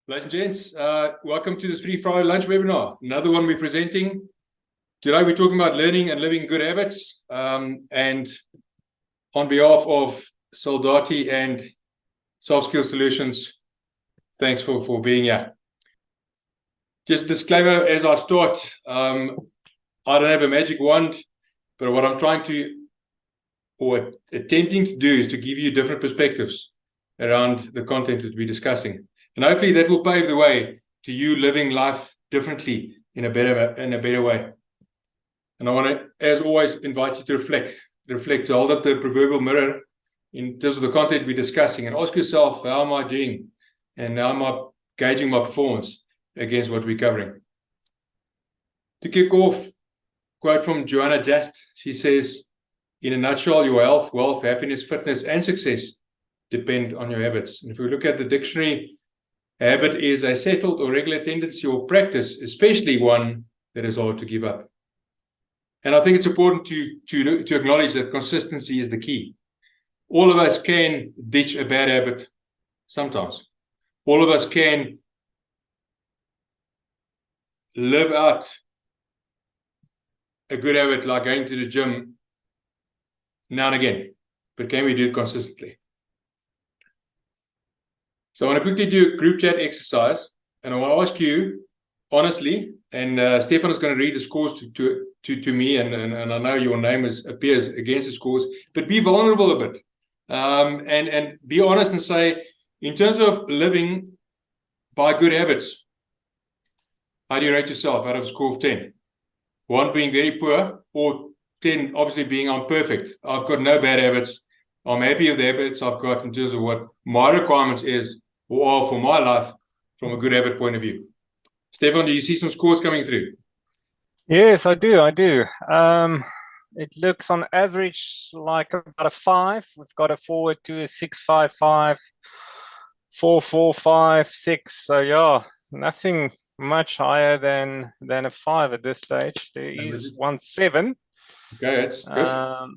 Ladies and gents, welcome to this Free Friday Lunch webinar. Another one we're presenting. Today we're talking about learning and living good habits. And on behalf of Soldati and Soft Skill Solutions, thanks for being here. Just disclaimer as I start, I don't have a magic wand, but what I'm trying to, or attempting to do, is to give you different perspectives around the content that we're discussing. And hopefully that will pave the way to you living life differently in a better way. And I want to, as always, invite you to reflect, to hold up the proverbial mirror in terms of the content we're discussing and ask yourself, how am I doing? And how am I gauging my performance against what we're covering? To kick off, quote from Joanna Just. She says, in a nutshell, your health, wealth, happiness, fitness, and success depend on your habits. And if we look at the dictionary, a habit is a settled or regular tendency or practice, especially one that is hard to give up. And I think it's important to acknowledge that consistency is the key. All of us can ditch a bad habit sometimes. All of us can live out a good habit like going to the gym now and again. But can we do it consistently? So I want to quickly do a group chat exercise, and I want to ask you, honestly, and Stefan is going to read the scores to me, and I know your name appears against the scores, but be vulnerable a bit, and be honest and say, in terms of living by good habits, how do you rate yourself out of a score of 10? 1 being very poor, or 10 obviously being I'm perfect. I've got no bad habits. I'm happy with the habits I've got in terms of what my requirements is or are for my life from a good habit point of view. Stefan, do you see some scores coming through? Yes, I do. It looks on average like about a 5. We've got a forward to a 6.55, 4.45, 6. So yeah, nothing much higher than a 5 at this stage. There is 1.7. Okay, that's good.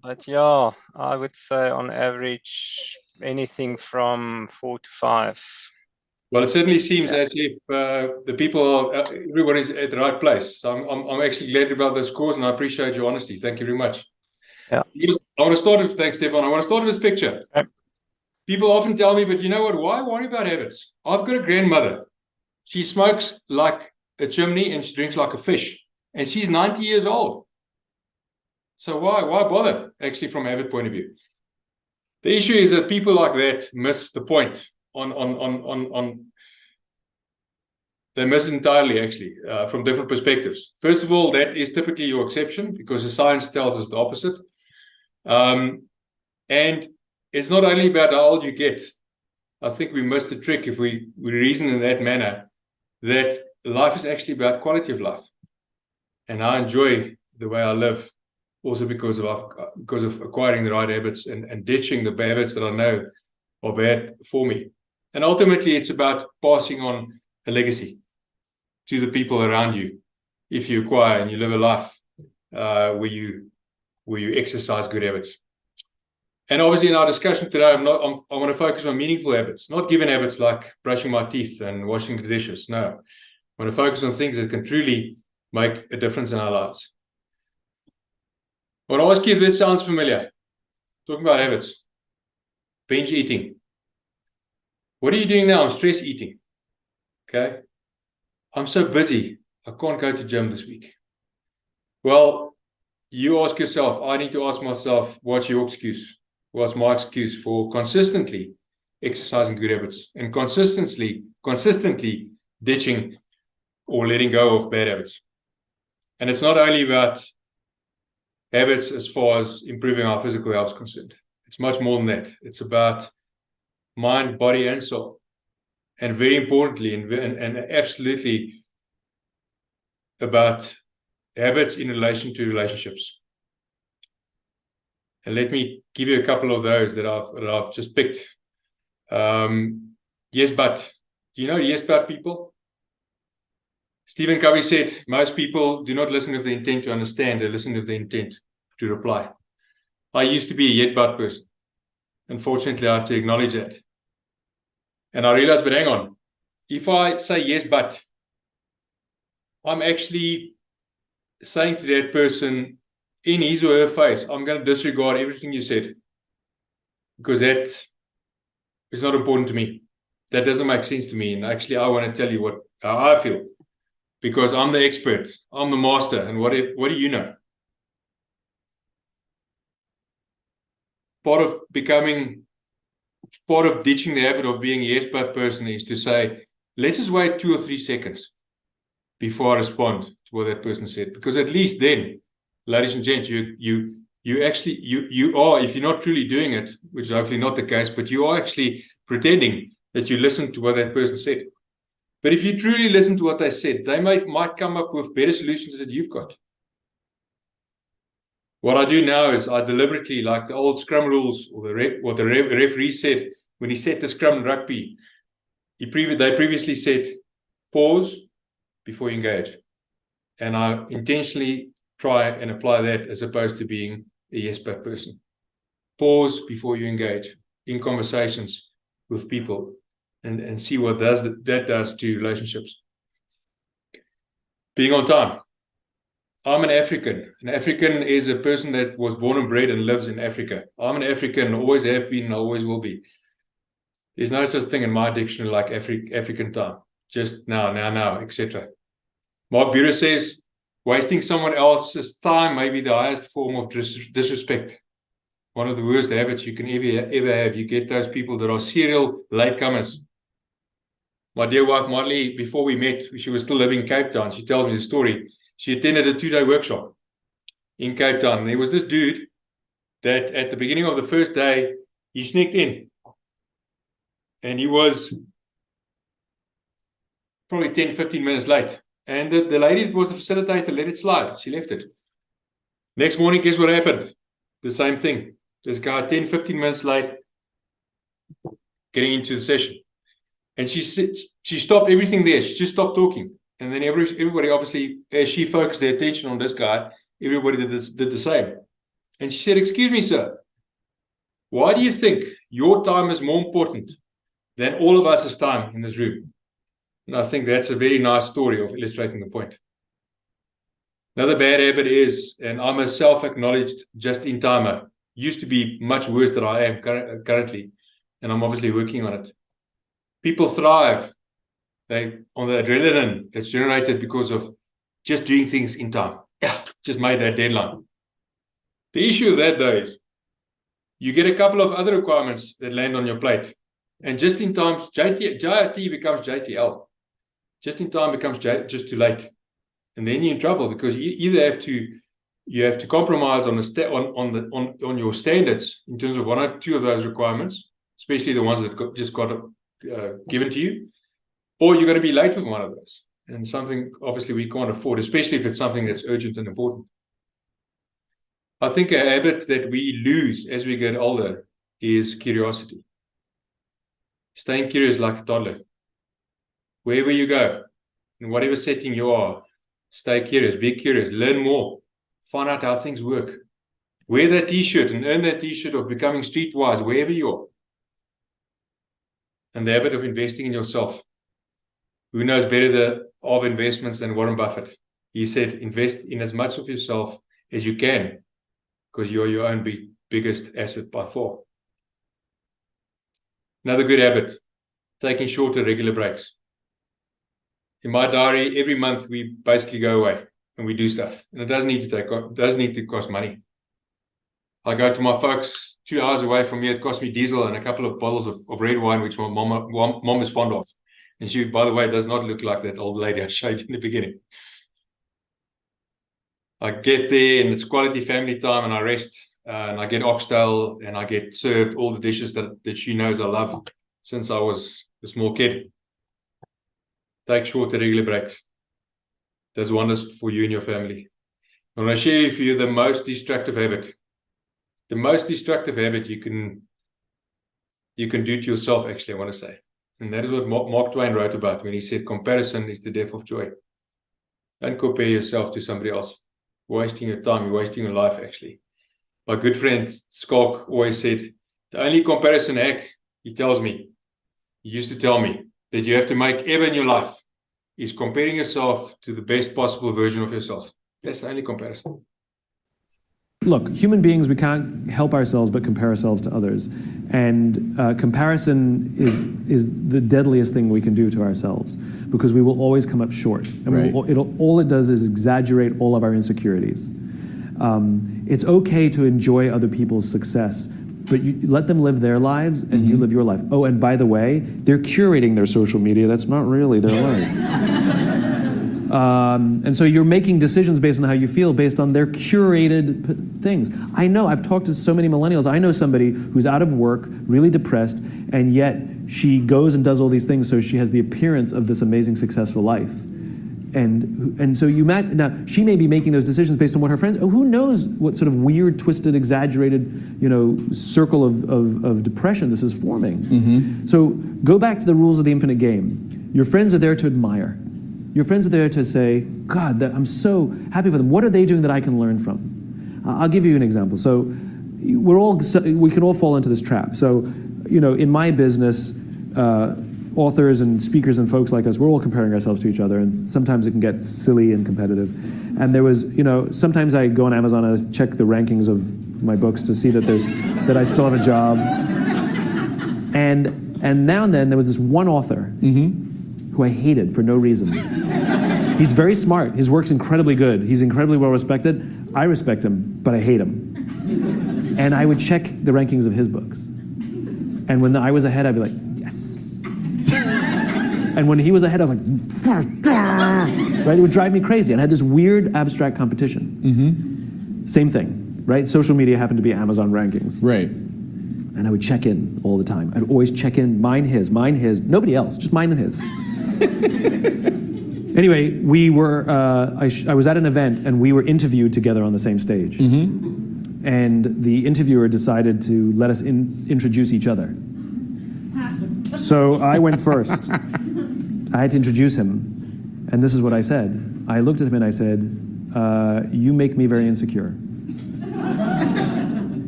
But yeah, I would say on average anything from 4 to 5. Well, it certainly seems as if the people, everyone is at the right place. So I'm actually glad about the scores, and I appreciate your honesty. Thank you very much. Yeah. I want to start with, thanks, Stefan. I want to start with this picture. Okay. People often tell me, but you know what? Why worry about habits? I've got a grandmother. She smokes like a chimney and she drinks like a fish. And she's 90 years old. So why bother, actually, from a habit point of view? The issue is that people like that miss the point. They miss it entirely, actually, from different perspectives. First of all, that is typically your exception because the science tells us the opposite. And it's not only about how old you get. I think we miss the trick if we reason in that manner, that life is actually about quality of life. And I enjoy the way I live also because of acquiring the right habits and ditching the bad habits that I know are bad for me. And ultimately, it's about passing on a legacy to the people around you. If you acquire and you live a life where you exercise good habits. And obviously, in our discussion today, I want to focus on meaningful habits, not given habits like brushing my teeth and washing the dishes. No, I want to focus on things that can truly make a difference in our lives. I want to ask you if this sounds familiar. Talking about habits. Binge eating. What are you doing now? I'm stress eating. Okay. I'm so busy. I can't go to gym this week. Well, you ask yourself, I need to ask myself, what's your excuse? What's my excuse for consistently exercising good habits and consistently ditching or letting go of bad habits? And it's not only about habits as far as improving our physical health is concerned. It's much more than that. It's about mind, body, and soul. And very importantly, and absolutely about habits in relation to relationships. And let me give you a couple of those that I've just picked. Yes, but. Do you know yes, but people? Stephen Covey said, most people do not listen with the intent to understand, they listen with the intent to reply. I used to be a yet but person. Unfortunately, I have to acknowledge that. And I realized, but hang on, if I say yes, but, I'm actually saying to that person in his or her face, I'm going to disregard everything you said, because that is not important to me. That doesn't make sense to me. And actually, I want to tell you how I feel, because I'm the expert, I'm the master. And what do you know? Part of ditching the habit of being a yes but person is to say, let's just wait 2 or 3 seconds before I respond to what that person said. Because at least then, ladies and gents, you actually are, if you're not truly doing it, which is hopefully not the case, but you are actually pretending that you listen to what that person said. But if you truly listen to what they said, they might come up with better solutions than you've got. What I do now is I deliberately, like the old scrum rules, or what the referee said when he set the scrum in rugby, they previously said, pause before you engage. And I intentionally try and apply that, as opposed to being a yes but person. Pause before you engage in conversations with people, and see what that does to relationships. Being on time. I'm an African. An African is a person that was born and bred and lives in Africa. I'm an African, always have been, and always will be. There's no such thing in my dictionary like African time. Just now, etc. Mark Burer says, wasting someone else's time may be the highest form of disrespect. One of the worst habits you can ever have. You get those people that are serial latecomers. My dear wife, Marley, before we met, she was still living in Cape Town. She tells me the story. She attended a 2-day workshop in Cape Town. And there was this dude that at the beginning of the first day, he sneaked in. And he was probably 10, 15 minutes late. And the lady that was the facilitator let it slide. She left it. Next morning, guess what happened? The same thing. This guy 10, 15 minutes late, getting into the session. And she stopped everything there. She just stopped talking. And then everybody, obviously, as she focused their attention on this guy, everybody did the same. And she said, excuse me, sir, why do you think your time is more important than all of us' time in this room? And I think that's a very nice story of illustrating the point. Another bad habit is, and I'm a self-acknowledged just-in-timer, used to be much worse than I am currently, and I'm obviously working on it. People thrive on the adrenaline that's generated because of just doing things in time. Yeah, just made that deadline. The issue of that, though, is you get a couple of other requirements that land on your plate. And just in time, JIT becomes JTL. Just in time becomes just too late. And then you're in trouble, because you either have to compromise on your standards in terms of one or two of those requirements, especially the ones that just got given to you, or you're going to be late with one of those. And something obviously we can't afford, especially if it's something that's urgent and important. I think a habit that we lose as we get older is curiosity. Staying curious like a toddler. Wherever you go, in whatever setting you are, stay curious, be curious, learn more, find out how things work. Wear that t-shirt and earn that t-shirt of becoming streetwise wherever you are. And the habit of investing in yourself. Who knows better of investments than Warren Buffett? He said, invest in as much of yourself as you can, because you're your own biggest asset by far. Another good habit, taking shorter regular breaks. In my diary, every month we basically go away and we do stuff. And it doesn't need to cost money. I go to my folks 2 hours away from here. It costs me diesel and a couple of bottles of red wine, which my mom is fond of. And she, by the way, does not look like that old lady I showed you in the beginning. I get there and it's quality family time, and I rest. And I get oxtail and I get served all the dishes that she knows I love since I was a small kid. Take shorter regular breaks. Does wonders for you and your family. I'm going to share for you the most destructive habit. The most destructive habit you can do to yourself, actually, I want to say. And that is what Mark Twain wrote about when he said, comparison is the death of joy. Don't compare yourself to somebody else. You're wasting your time, you're wasting your life, actually. My good friend Skalk always said, the only comparison hack, he used to tell me, that you have to make ever in your life is comparing yourself to the best possible version of yourself. That's the only comparison. Look, human beings, we can't help ourselves but compare ourselves to others. And comparison is the deadliest thing we can do to ourselves, because we will always come up short. And all it does is exaggerate all of our insecurities. It's okay to enjoy other people's success, but you let them live their lives and you live your life. Oh, and by the way, they're curating their social media. That's not really their life. And so you're making decisions based on how you feel, based on their curated things. I know, I've talked to so many millennials. I know somebody who's out of work, really depressed, and yet she goes and does all these things so she has the appearance of this amazing, successful life. And so now she may be making those decisions based on what her friends, who knows what sort of weird, twisted, exaggerated, circle of depression this is forming. So go back to the rules of the infinite game. Your friends are there to admire. Your friends are there to say, God, I'm so happy for them. What are they doing that I can learn from? I'll give you an example. So we can all fall into this trap. So, in my business, authors and speakers and folks like us, we're all comparing ourselves to each other, and sometimes it can get silly and competitive. And there was, sometimes I go on Amazon and I check the rankings of my books to see that I still have a job. And now and then there was this one author who I hated for no reason. He's very smart. His work's incredibly good. He's incredibly well respected. I respect him, but I hate him. And I would check the rankings of his books. And when I was ahead, I'd be like, yes. And when he was ahead, I was like, right? It would drive me crazy. And I had this weird abstract competition. Same thing, right? Social media happened to be Amazon rankings. Right. And I would check in all the time. I'd always check in, mine, his, nobody else, just mine and his. Anyway, I was at an event and we were interviewed together on the same stage. And the interviewer decided to let us introduce each other. So I went first. I had to introduce him. And this is what I said. I looked at him and I said, you make me very insecure.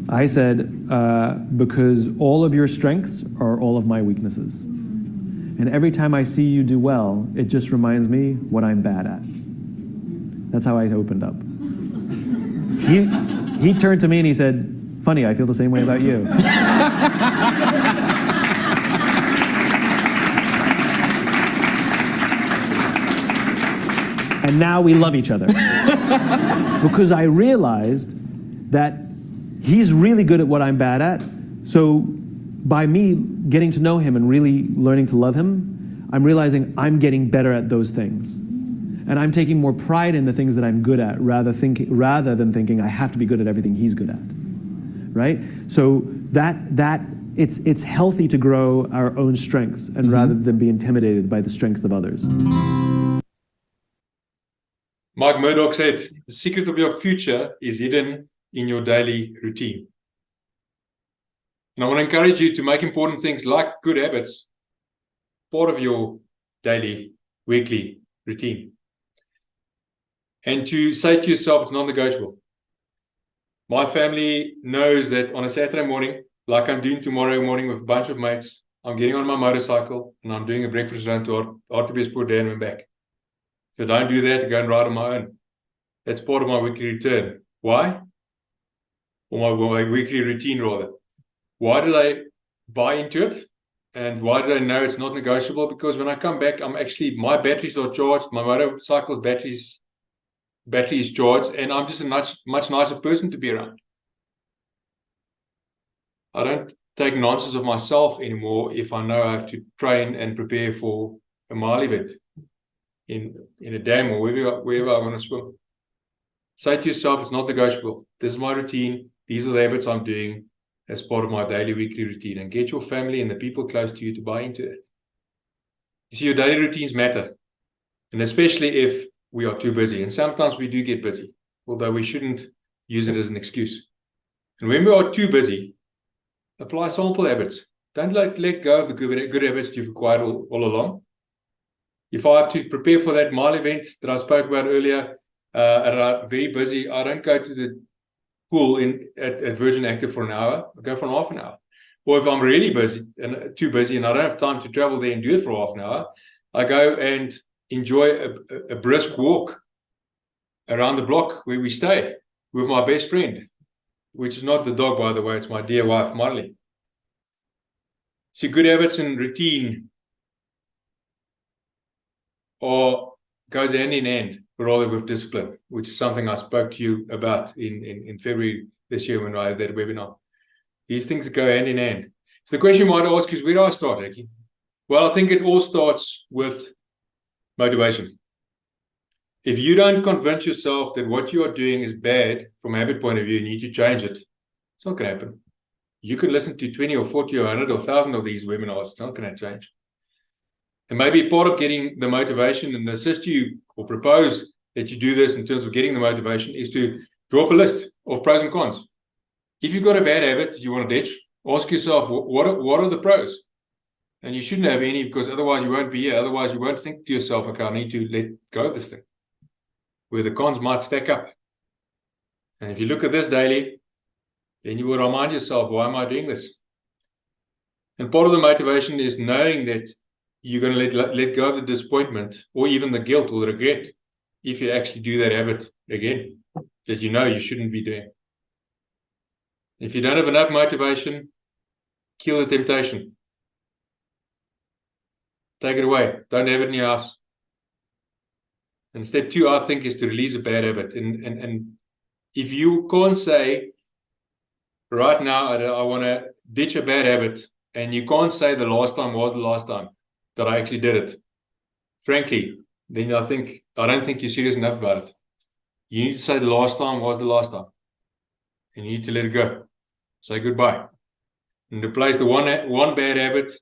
I said, because all of your strengths are all of my weaknesses. And every time I see you do well, it just reminds me what I'm bad at. That's how I opened up. He turned to me and he said, funny, I feel the same way about you. And now we love each other. Because I realized that he's really good at what I'm bad at. So by me getting to know him and really learning to love him, I'm realizing I'm getting better at those things. And I'm taking more pride in the things that I'm good at rather than thinking I have to be good at everything he's good at, right? So it's healthy to grow our own strengths and rather than be intimidated by the strengths of others. Mike Murdoch said, the secret of your future is hidden in your daily routine. And I want to encourage you to make important things like good habits part of your daily, weekly routine. And to say to yourself, it's non-negotiable. My family knows that on a Saturday morning, like I'm doing tomorrow morning with a bunch of mates, I'm getting on my motorcycle and I'm doing a breakfast run to Hartbeespoort there and back. If I don't do that, I go and ride on my own. That's part of my weekly return. Why? Or my weekly routine, rather. Why did I buy into it? And why did I know it's not negotiable? Because when I come back, my batteries are charged, my motorcycle's battery is charged, and I'm just a much nicer person to be around. I don't take nonsense of myself anymore if I know I have to train and prepare for a mile event in a dam or wherever I want to swim. Say to yourself, it's not negotiable. This is my routine. These are the habits I'm doing as part of my daily, weekly routine, and get your family and the people close to you to buy into it. You see, your daily routines matter, and especially if we are too busy. And sometimes we do get busy, although we shouldn't use it as an excuse. And when we are too busy, apply sample habits. Don't let go of the good habits you've acquired all along. If I have to prepare for that mile event that I spoke about earlier, and I'm very busy, I don't go to the pool at Virgin Active for an hour. I go for half an hour. Or if I'm really busy and too busy and I don't have time to travel there and do it for half an hour, I go and enjoy a brisk walk around the block where we stay with my best friend, which is not the dog, by the way, it's my dear wife, Marley. So good habits and routine goes hand in hand, rather with discipline, which is something I spoke to you about in February this year when I had that webinar. These things go hand in hand. So the question you might ask is, where do I start, Hekkie? Well, I think it all starts with motivation. If you don't convince yourself that what you are doing is bad from a habit point of view, you need to change it, it's not going to happen. You can listen to 20 or 40 or 100 or 1,000 of these webinars, it's not going to change. And maybe part of getting the motivation and assist you or propose that you do this in terms of getting the motivation is to draw up a list of pros and cons. If you've got a bad habit you want to ditch, ask yourself, what are the pros? And you shouldn't have any, because otherwise you won't be here. Otherwise you won't think to yourself, okay, I need to let go of this thing. Where the cons might stack up. And if you look at this daily, then you will remind yourself, why am I doing this? And part of the motivation is knowing that you're going to let go of the disappointment or even the guilt or the regret if you actually do that habit again that you know you shouldn't be doing. If you don't have enough motivation, kill the temptation. Take it away. Don't have it in your house. And step 2, I think, is to release a bad habit. And if you can't say, right now, I want to ditch a bad habit, and you can't say the last time was the last time that I actually did it, frankly, then I don't think you're serious enough about it. You need to say the last time was the last time. And you need to let it go. Say goodbye. And replace the one bad habit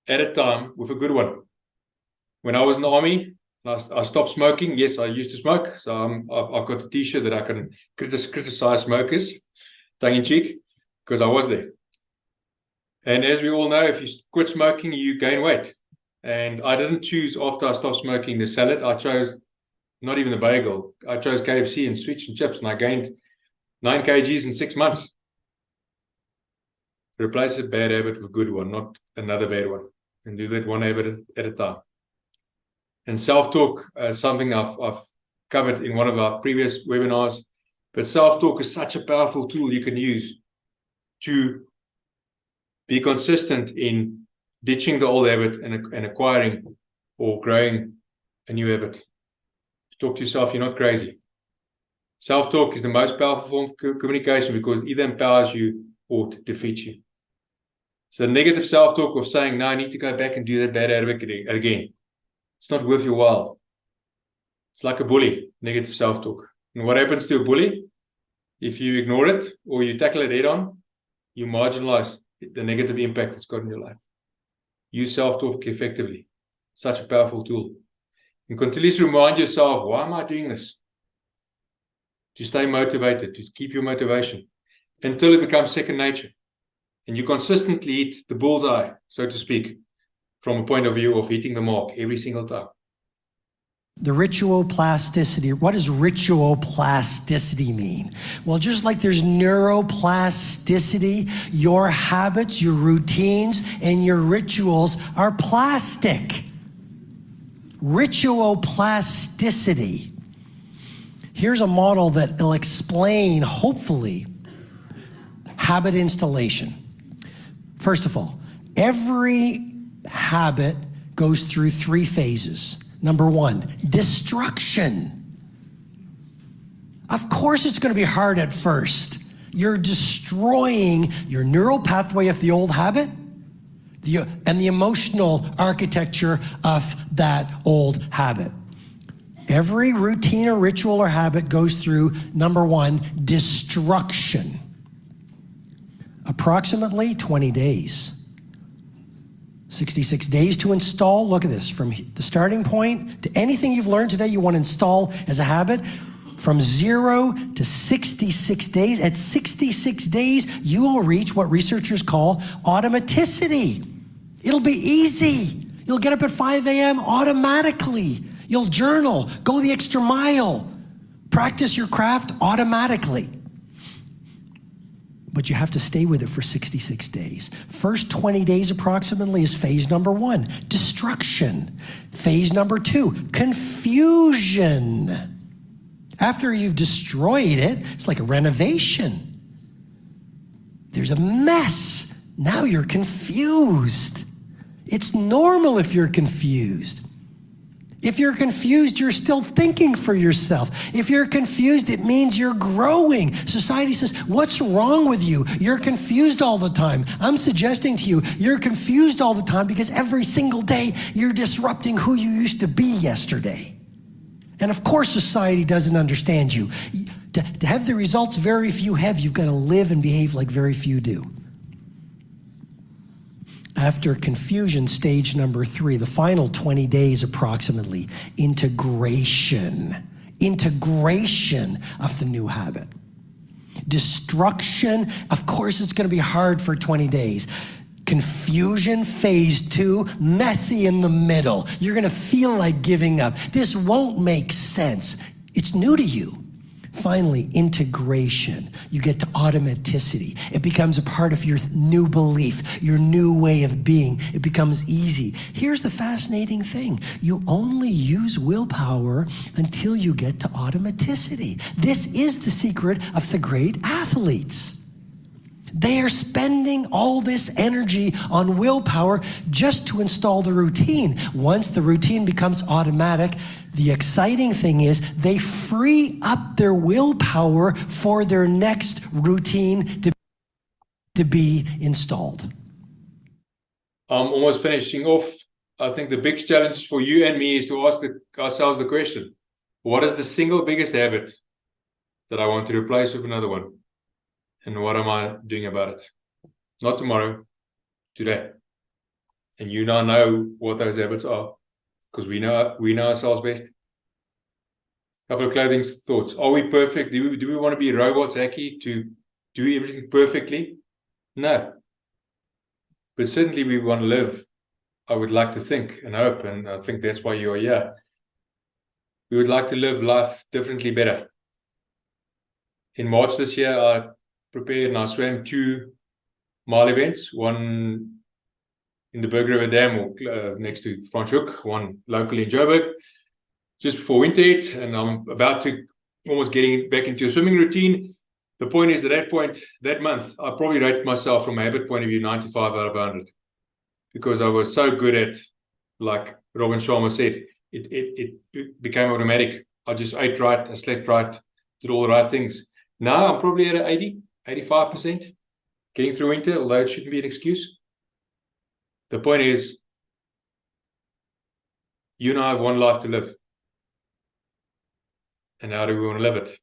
at a time with a good one. When I was in the army, I stopped smoking. Yes, I used to smoke. So I've got a t-shirt that I can criticize smokers, tongue-in-cheek, because I was there. And as we all know, if you quit smoking, you gain weight. And I didn't choose, after I stopped smoking, the salad. I chose not even the bagel. I chose KFC and sweets and chips, and I gained 9 kgs in 6 months. Replace a bad habit with a good one, not another bad one. And do that one habit at a time. And self-talk, something I've covered in one of our previous webinars. But self-talk is such a powerful tool you can use to be consistent in ditching the old habit and acquiring or growing a new habit. Talk to yourself, you're not crazy. Self-talk is the most powerful form of communication because it either empowers you or it defeats you. So negative self-talk of saying, no, I need to go back and do that bad habit again. It's not worth your while. It's like a bully, negative self-talk. And what happens to a bully? If you ignore it or you tackle it head on, you marginalize the negative impact it's got in your life. Use self-talk effectively. Such a powerful tool. And continuously remind yourself, why am I doing this? To stay motivated, to keep your motivation until it becomes second nature. And you consistently hit the bullseye, so to speak, from a point of view of hitting the mark every single time. The ritual plasticity. What does ritual plasticity mean? Well, just like there's neuroplasticity, your habits, your routines, and your rituals are plastic. Ritual plasticity. Here's a model that will explain, hopefully, habit installation. First of all, every habit goes through 3 phases. Number 1, destruction. Of course it's going to be hard at first. You're destroying your neural pathway of the old habit and the emotional architecture of that old habit. Every routine or ritual or habit goes through, number 1, destruction. Approximately 20 days. 66 days to install. Look at this, from the starting point to anything you've learned today you want to install as a habit, from 0 to 66 days. At 66 days, you will reach what researchers call automaticity. It'll be easy. You'll get up at 5 a.m. automatically. You'll journal, go the extra mile, practice your craft automatically. but you have to stay with it for 66 days. First 20 days approximately is phase number 1, destruction. Phase number 2, confusion. After you've destroyed it, it's like a renovation. There's a mess. Now you're confused. It's normal if you're confused. If you're confused, you're still thinking for yourself. If you're confused, it means you're growing. Society says, what's wrong with you? You're confused all the time. I'm suggesting to you, you're confused all the time because every single day you're disrupting who you used to be yesterday. And of course, society doesn't understand you. To have the results very few have, you've got to live and behave like very few do. After confusion, stage number 3, the final 20 days approximately, integration. Integration of the new habit. Destruction, of course it's going to be hard for 20 days. Confusion, phase 2, messy in the middle. You're going to feel like giving up. This won't make sense. It's new to you. Finally, integration. You get to automaticity. It becomes a part of your new belief, your new way of being. It becomes easy. Here's the fascinating thing. You only use willpower until you get to automaticity. This is the secret of the great athletes. They are spending all this energy on willpower just to install the routine. Once the routine becomes automatic, the exciting thing is they free up their willpower for their next routine to be installed. I'm almost finishing off. I think the big challenge for you and me is to ask ourselves the question, what is the single biggest habit that I want to replace with another one? And what am I doing about it? Not tomorrow, today. And you now know what those habits are, because we know ourselves best. Couple of clothing thoughts. Are we perfect? Do we want to be robots, Hekkie, to do everything perfectly? No. But certainly we want to live, I would like to think and hope, and I think that's why you are here. We would like to live life differently, better. In March this year, I prepared and I swam 2 mile events, one in the Berg River Dam or next to Franschhoek, one locally in Joburg, just before winter hit, and I'm about to almost getting back into a swimming routine. The point is, at that point, that month, I probably rated myself from a habit point of view 95 out of 100, because I was so good at, like Robin Sharma said, it became automatic. I just ate right, I slept right, did all the right things. Now I'm probably at 80, 85%, getting through winter, although it shouldn't be an excuse. The point is, you and I have one life to live. And how do we want to live it?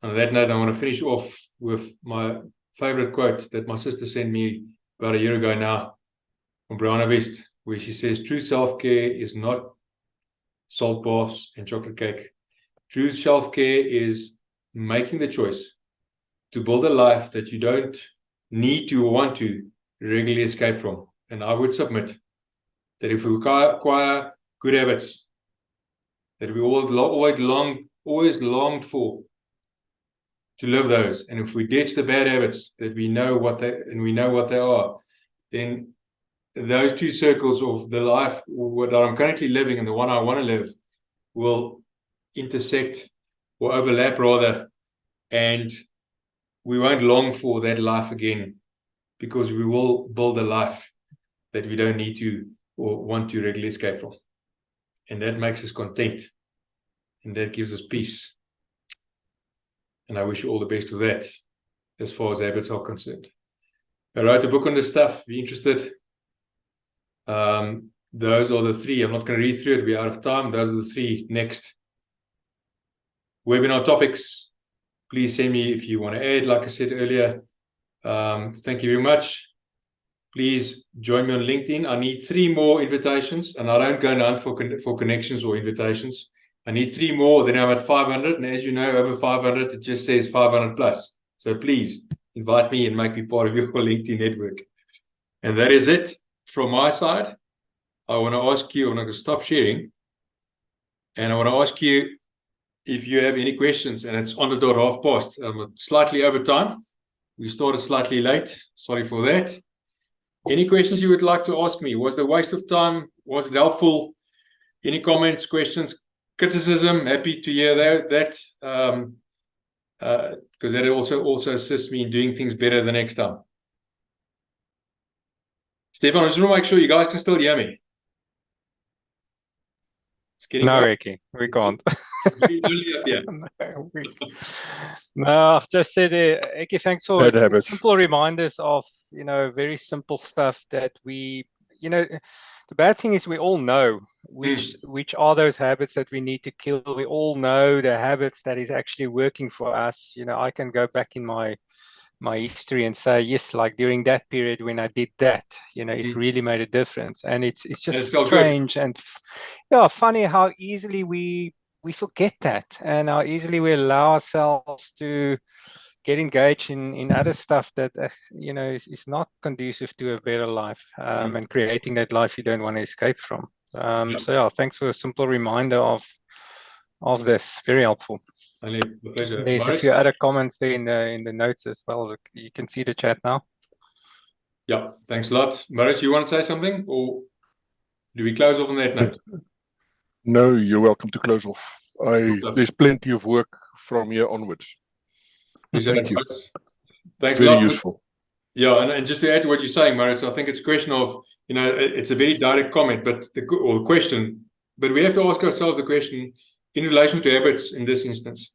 On that note, I want to finish off with my favorite quote that my sister sent me about a year ago now from Brianna West, where she says, true self-care is not salt baths and chocolate cake. True self-care is making the choice to build a life that you don't need to or want to regularly escape from. And I would submit that if we acquire good habits that we always longed for, to live those, and if we ditch the bad habits that we know what they are, then those 2 circles of the life that I'm currently living and the one I want to live will intersect or overlap rather, and we won't long for that life again, because we will build a life that we don't need to or want to regularly escape from. And that makes us content. And that gives us peace. And I wish you all the best with that, as far as habits are concerned. I wrote a book on this stuff, if you're interested. Those are the 3. I'm not going to read through it, we're out of time. Those are the 3 next webinar topics. Please send me if you want to add, like I said earlier. Thank you very much. Please join me on LinkedIn. I need 3 more invitations, and I don't go and hunt for connections or invitations. I need 3 more, then I'm at 500. And as you know, over 500, it just says 500 plus. So please invite me and make me part of your LinkedIn network. And that is it from my side. I want to ask you, I'm going to stop sharing. And I want to ask you if you have any questions, and it's on the dot 1:30. I'm slightly over time. We started slightly late. Sorry for that. Any questions you would like to ask me? Was the waste of time? Was it helpful? Any comments, questions, criticism? Happy to hear that. Because that also assists me in doing things better the next time. Stefan, I just want to make sure you guys can still hear me. It's getting No, dark. Hekkie, we can't. Really up here. No, I've just said, Hekkie, thanks for Bad habits. simple reminders of, you know, very simple stuff that we, you know, the bad thing is we all know which are those habits that we need to kill. We all know the habits that is actually working for us. You know, I can go back in my history and say, yes, like during that period when I did that, you know, it really made a difference. And it's just strange and yeah, funny how easily we forget that, and how easily we allow ourselves to get engaged in other stuff that you know is not conducive to a better life, and creating that life you don't want to escape from. So yeah, thanks for a simple reminder of this. Very helpful. Pleasure. There's a few other comments there in the notes as well. You can see the chat now. Yeah, thanks a lot. Marit, you want to say something, or do we close off on that note? No, you're welcome to close off. There's plenty of work from here onwards. Thank you. Thanks a Very lot. useful. Yeah, and just to add to what you're saying, Marit, I think it's a question of, you know, it's a very direct comment, but the question, but we have to ask ourselves the question in relation to habits in this instance.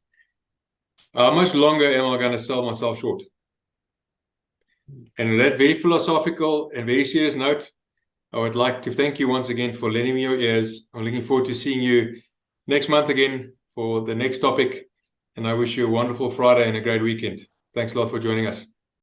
How much longer am I going to sell myself short? And on that very philosophical and very serious note, I would like to thank you once again for lending me your ears. I'm looking forward to seeing you next month again for the next topic. And I wish you a wonderful Friday and a great weekend. Thanks a lot for joining us.